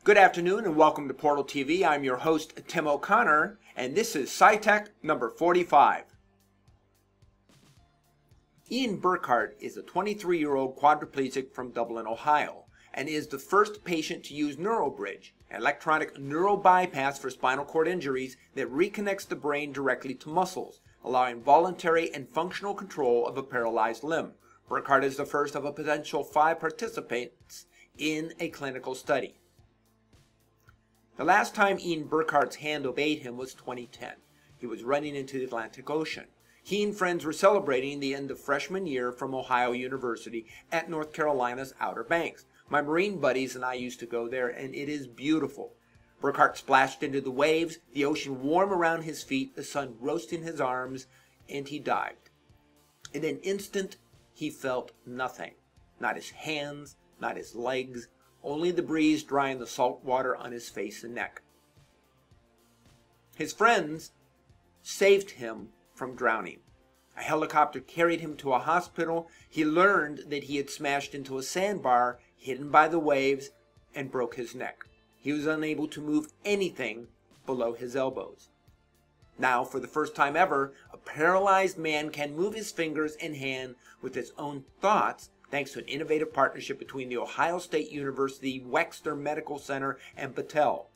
Good afternoon and welcome to Portal TV. I'm your host, Tim O'Connor, and this is SyTech number 45. Ian Burkhart is a 23-year-old quadriplegic from Dublin, Ohio, and is the first patient to use NeuroBridge, an electronic neural bypass for spinal cord injuries that reconnects the brain directly to muscles, allowing voluntary and functional control of a paralyzed limb. Burkhart is the first of a potential 5 participants in a clinical study. The last time Ian Burkhart's hand obeyed him was 2010. He was running into the Atlantic Ocean. He and friends were celebrating the end of freshman year from Ohio University at North Carolina's Outer Banks. My Marine buddies and I used to go there, and it is beautiful. Burkhart splashed into the waves, the ocean warm around his feet, the sun roasting his arms, and he dived. In an instant, he felt nothing. Not his hands, not his legs, only the breeze drying the salt water on his face and neck. His friends saved him from drowning. A helicopter carried him to a hospital. He learned that he had smashed into a sandbar hidden by the waves and broke his neck. He was unable to move anything below his elbows. Now, for the first time ever, a paralyzed man can move his fingers and hand with his own thoughts, thanks to an innovative partnership between the Ohio State University Wexner Medical Center and Battelle.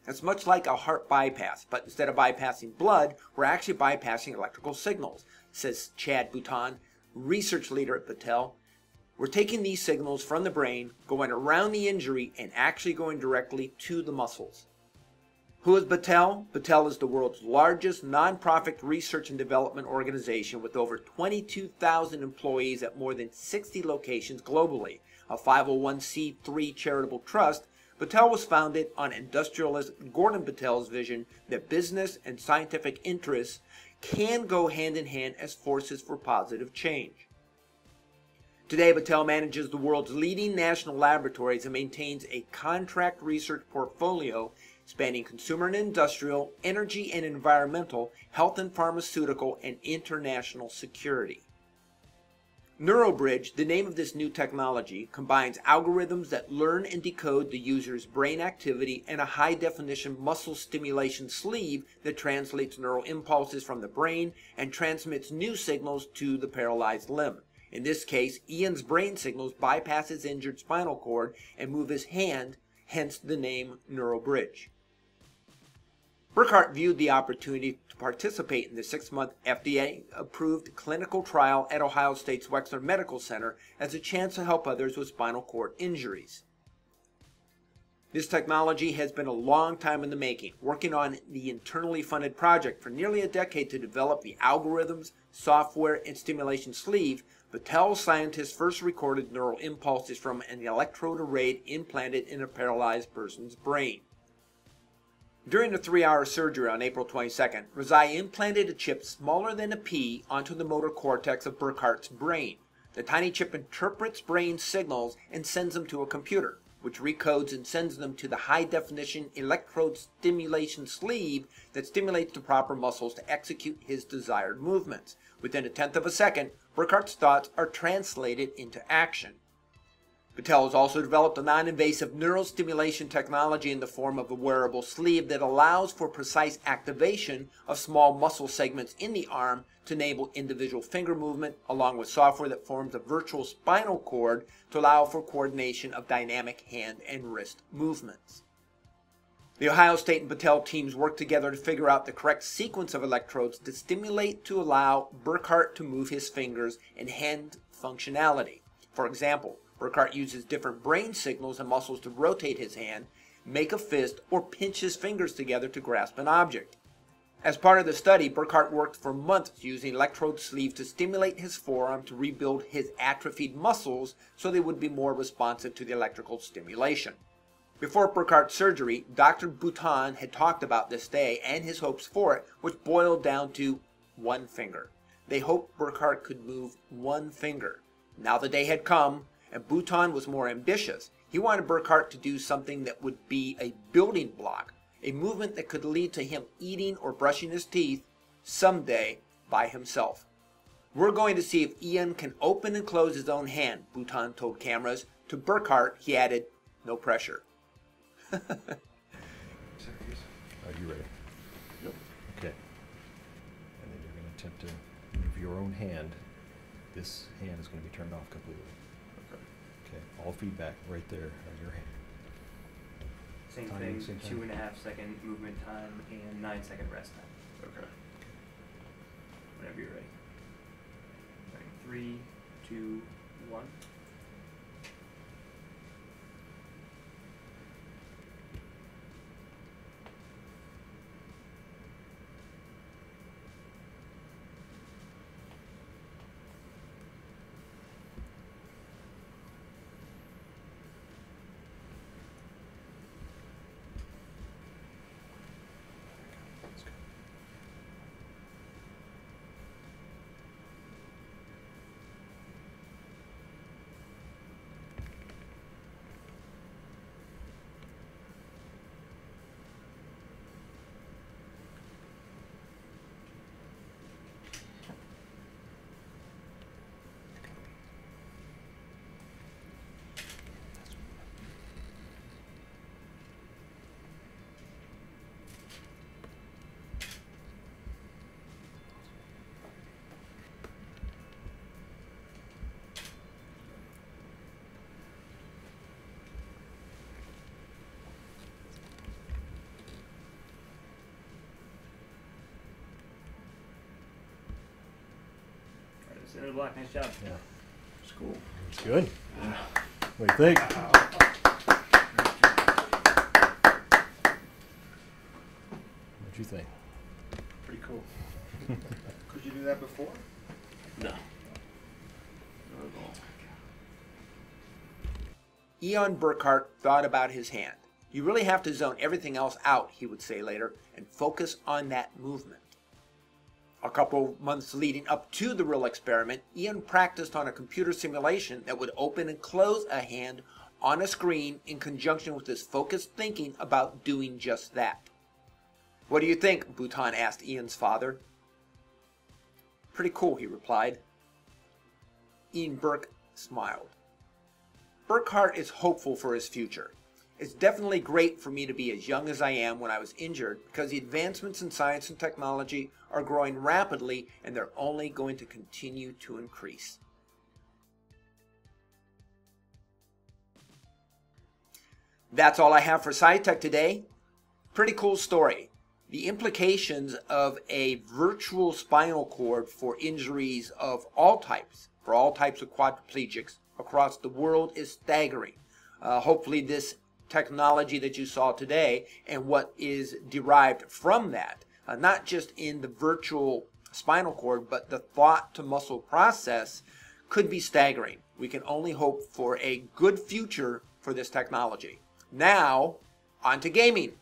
It's much like a heart bypass, but instead of bypassing blood, we're actually bypassing electrical signals, says Chad Bouton, research leader at Battelle. We're taking these signals from the brain, going around the injury, and actually going directly to the muscles. Who is Battelle? Battelle is the world's largest nonprofit research and development organization with over 22,000 employees at more than 60 locations globally. A 501c3 charitable trust, Battelle was founded on industrialist Gordon Battelle's vision that business and scientific interests can go hand in hand as forces for positive change. Today, Battelle manages the world's leading national laboratories and maintains a contract research portfolio spanning consumer and industrial, energy and environmental, health and pharmaceutical, and international security. NeuroBridge, the name of this new technology, combines algorithms that learn and decode the user's brain activity and a high-definition muscle stimulation sleeve that translates neural impulses from the brain and transmits new signals to the paralyzed limb. In this case, Ian's brain signals bypass his injured spinal cord and move his hand, hence the name NeuroBridge. Burkhart viewed the opportunity to participate in the 6-month FDA-approved clinical trial at Ohio State's Wexner Medical Center as a chance to help others with spinal cord injuries. This technology has been a long time in the making, working on the internally funded project for nearly a decade to develop the algorithms, software, and stimulation sleeve. Battelle scientists first recorded neural impulses from an electrode array implanted in a paralyzed person's brain. During the 3-hour surgery on April 22nd, Razai implanted a chip smaller than a pea onto the motor cortex of Burkhart's brain. The tiny chip interprets brain signals and sends them to a computer, which recodes and sends them to the high-definition electrode stimulation sleeve that stimulates the proper muscles to execute his desired movements. Within a tenth of a second, Burkhart's thoughts are translated into action. Battelle has also developed a non-invasive neural stimulation technology in the form of a wearable sleeve that allows for precise activation of small muscle segments in the arm to enable individual finger movement, along with software that forms a virtual spinal cord to allow for coordination of dynamic hand and wrist movements. The Ohio State and Battelle teams work together to figure out the correct sequence of electrodes to stimulate to allow Burkhart to move his fingers and hand functionality. For example, Burkhart uses different brain signals and muscles to rotate his hand, make a fist, or pinch his fingers together to grasp an object. As part of the study, Burkhart worked for months using electrode sleeves to stimulate his forearm to rebuild his atrophied muscles so they would be more responsive to the electrical stimulation. Before Burkhart's surgery, Dr. Bouton had talked about this day and his hopes for it, which boiled down to one finger. They hoped Burkhart could move one finger. Now the day had come, and Bouton was more ambitious. He wanted Burkhart to do something that would be a building block, a movement that could lead to him eating or brushing his teeth someday by himself. We're going to see if Ian can open and close his own hand, Bouton told cameras. To Burkhart, he added, No pressure. Are you ready? Yep. Okay. And then you're going to attempt to move your own hand. This hand is going to be turned off completely. Okay. Okay. All feedback right there on your hand. Same Timing, thing, same time. 2.5 second movement time and 9 second rest time. Okay. Whenever you're ready. Ready. 3, 2, 1. That's good. Alright, center block, nice job. Yeah. It's cool. That's good. What do you think? What'd you think? Pretty cool. Could you do that before? No. Not at all. Ian Burkhart thought about his hand. You really have to zone everything else out, he would say later, and focus on that movement. A couple of months leading up to the real experiment, Ian practiced on a computer simulation that would open and close a hand on a screen in conjunction with his focused thinking about doing just that. What do you think? Bhutan asked Ian's father. Pretty cool, he replied. Ian Burke smiled. Burkhart is hopeful for his future. It's definitely great for me to be as young as I am when I was injured because the advancements in science and technology are growing rapidly and they're only going to continue to increase. That's all I have for SyTech today. Pretty cool story. The implications of a virtual spinal cord for injuries of all types, for all types of quadriplegics across the world is staggering. Hopefully this technology that you saw today and what is derived from that, not just in the virtual spinal cord, but the thought to muscle process could be staggering. We can only hope for a good future for this technology. Now, on to gaming.